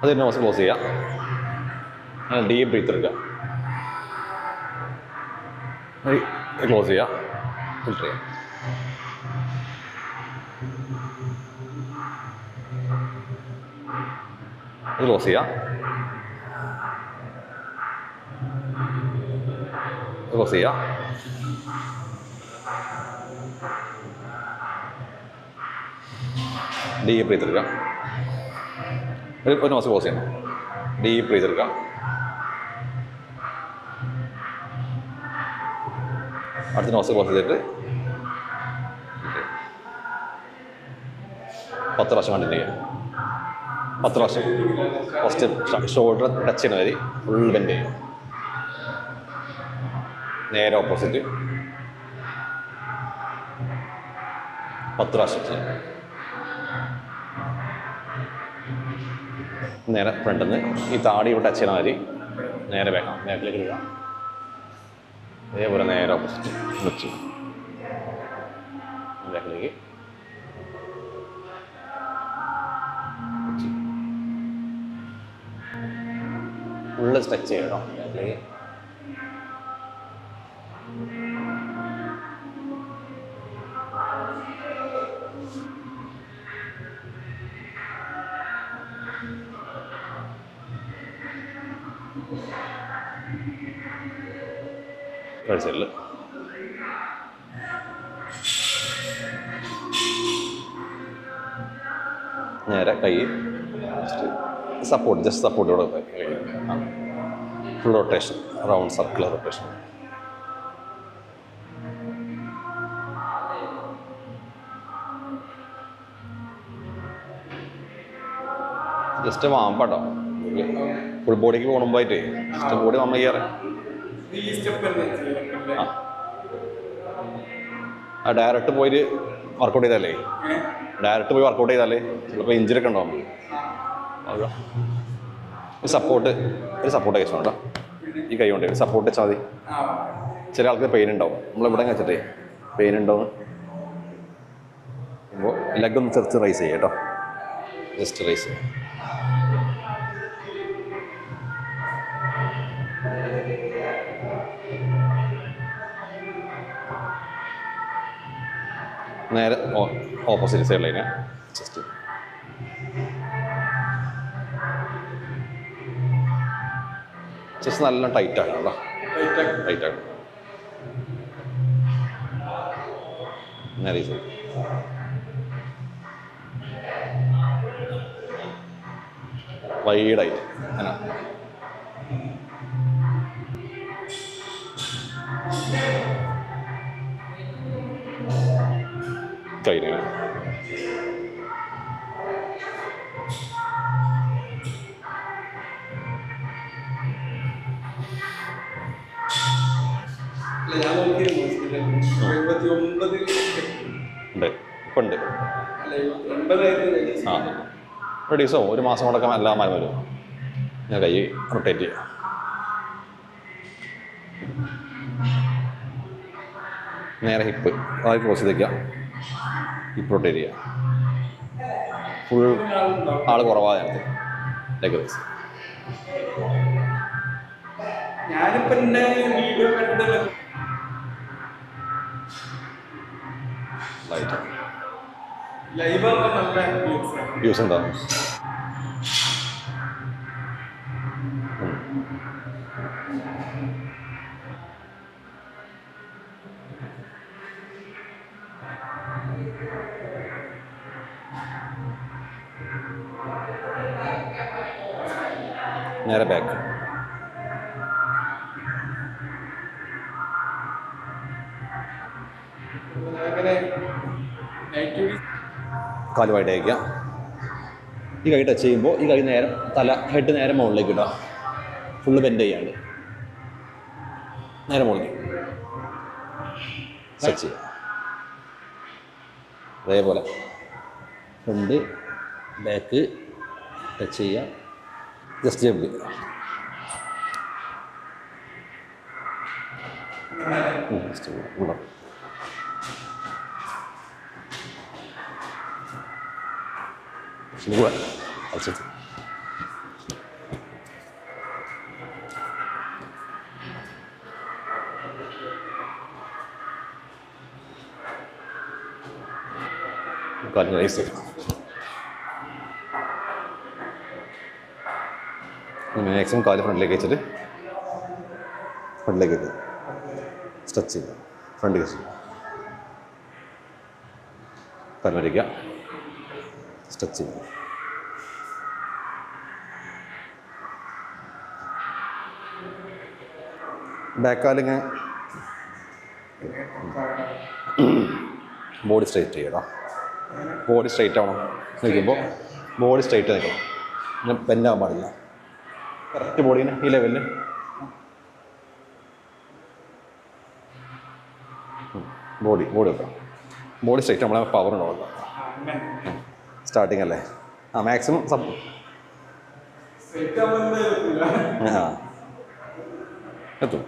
അത് nose close ചെയ്യുക. അങ്ങനെ ഡീപ്പ് ബ്രീത്ത് എടുക്കുക. ക്ലോസ് ചെയ്യുക. ഫിൽട്ടർ ചെയ്യുക. ഇത് ക്ലോസ് ചെയ്യുക. ക്ലോസ് ചെയ്യുക. ഡീപ്പ് ബ്രീത്ത് എടുക്കുക. ഒരു നോസ് ക്ലോസ് ചെയ്യണം. ഡീപ്പ് ബ്രീത്ത് എടുക്കുക. അടുത്ത നോസ് ക്ലോസ് ചെയ്തിട്ട് 10 പ്രാവശ്യം കണ്ടിന്യൂ ചെയ്യുക. 10 പ്രാവശ്യം. ഫസ്റ്റ് ഷോൾഡർ ടച്ച് ചെയ്യുന്ന വരെ ഫുൾ ബെൻഡ് ചെയ്യുക. നേരെ ഓപ്പോസിറ്റ് 10 പ്രാവശ്യം ചെയ്യാം. നേരെ ഫ്രണ്ടിൽ നിന്ന് ഈ താടി ഇവിടെ ടച്ച് ചെയ്യുന്ന മാതിരി നേരെ ബാക്കിലേക്ക് ഇടുക. അതേപോലെ നേരെ ഓപ്പോസിറ്റ് വെച്ച് ബാക്കിലേക്ക് ഫുള്ള് സ്ട്രെച്ച് ചെയ്യണം. ബാക്കിലേക്ക് കഴിച്ചില്ല. നേരെ കൈ സപ്പോർട്ട്, ജസ്റ്റ് സപ്പോർട്ട് ഇവിടെ full rotation, round circular rotation. Just വാമ്പാട്ടോ, ഫുൾ ബോഡിക്ക് പോകുമ്പോഴായിട്ട് ജസ്റ്റ് ബോഡി വമ്മ ചെയ്യാറ്. ആ ഡയറക്റ്റ് പോയിട്ട് വർക്കൗട്ട് ചെയ്താലേ, ഡയറക്റ്റ് പോയി വർക്കൗട്ട് ചെയ്താലേ ചിലപ്പോൾ ഇഞ്ചുറി ഒക്കെ ഉണ്ടാവും. ഒരു സപ്പോർട്ട് കേസ് വേണ്ട. ഈ കൈ കൊണ്ട് സപ്പോർട്ട് വെച്ചാൽ മതി. ചില ആൾക്ക് പെയിൻ ഉണ്ടാവും. നമ്മളിവിടെ വെച്ചിട്ടേ പെയിൻ ഉണ്ടാവും. അപ്പോൾ ലെഗ് ഒന്ന് ചെറുത്ത് റൈസ് ചെയ്യാം കേട്ടോ. ജസ്റ്റ് റൈസ് ചെയ്യാം. നേരെ ഓപ്പോസിറ്റ് സൈഡിലേക്ക് ജസ്റ്റ് നല്ല ടൈറ്റ് ആക്കണം കേട്ടോ. ടൈറ്റ് ആക്കണം. നേരെ സൈഡ് വൈഡായിട്ട് അങ്ങനെ കഴിഞ്ഞ ഉണ്ട്. ഇപ്പം ഉണ്ട്. ആ ഒരു ദിവസവും ഒരു മാസം കൊണ്ടൊക്കെ എല്ലാം മരം വരും. ഞാൻ കൈ റൊട്ടേറ്റ് ചെയ്യാം. നേരെ ഹിപ്പ് അത് ക്ലോസ് ചെയ്തേക്കാം. ഹിപ്പ് റൊട്ടേറ്റ് ചെയ്യാം. ഫുൾ ആൾ കുറവാണ് ലെഗ് റൈസ്. വ്യൂസ് ഉണ്ടോ? നേരെ ബാക്ക്. കാല് വൈഡ് അയക്കുക. ഈ കൈ ടച്ച് ചെയ്യുമ്പോൾ ഈ കൈ നേരെ ഹെഡ് നേരെ മുകളിലേക്ക് ഇടുക. ഫുള്ള് ബെൻഡ് ചെയ്യാണ്ട് നേരെ മുകളിലേക്ക് സെറ്റ് ചെയ്യുക. അതേപോലെ ഫ്രണ്ട് ബാക്ക് ടച്ച് ചെയ്യുക. ജസ്റ്റ് ജമ്പ് ചെയ്യുക. ഉണ്ടോ? കാലിന് റൈസ് ചെയ്യും. മാക്സിമം കാല് ഫ്രണ്ടിലേക്ക് വെച്ചിട്ട് ഫ്രണ്ടിലേക്ക് എത്തുക, സ്ട്രെച്ച് ചെയ്യുക, ഫ്രണ്ട് വെച്ച് കാല് വരയ്ക്കുക, സ്ട്രെച്ച് ചെയ്യുക. ബാക്ക് കാലിങ്ങനെ ബോഡി സ്ട്രൈറ്റ് ചെയ്യണം. ബോഡി സ്ട്രൈറ്റ് ആവണം. നിൽക്കുമ്പോൾ ബോഡി സ്ട്രൈറ്റ് നിൽക്കണം, പിന്നെ ബെൻഡാകാൻ പാടില്ല. കറക്റ്റ് ബോഡീനെ ഈ ലെവലിൽ ബോഡി വെക്കണം. ബോഡി സ്ട്രൈറ്റ് നമ്മളെ പവർ ഉണ്ടാവില്ല. സ്റ്റാർട്ടിങ് അല്ലേ? മാക്സിമം എത്തും.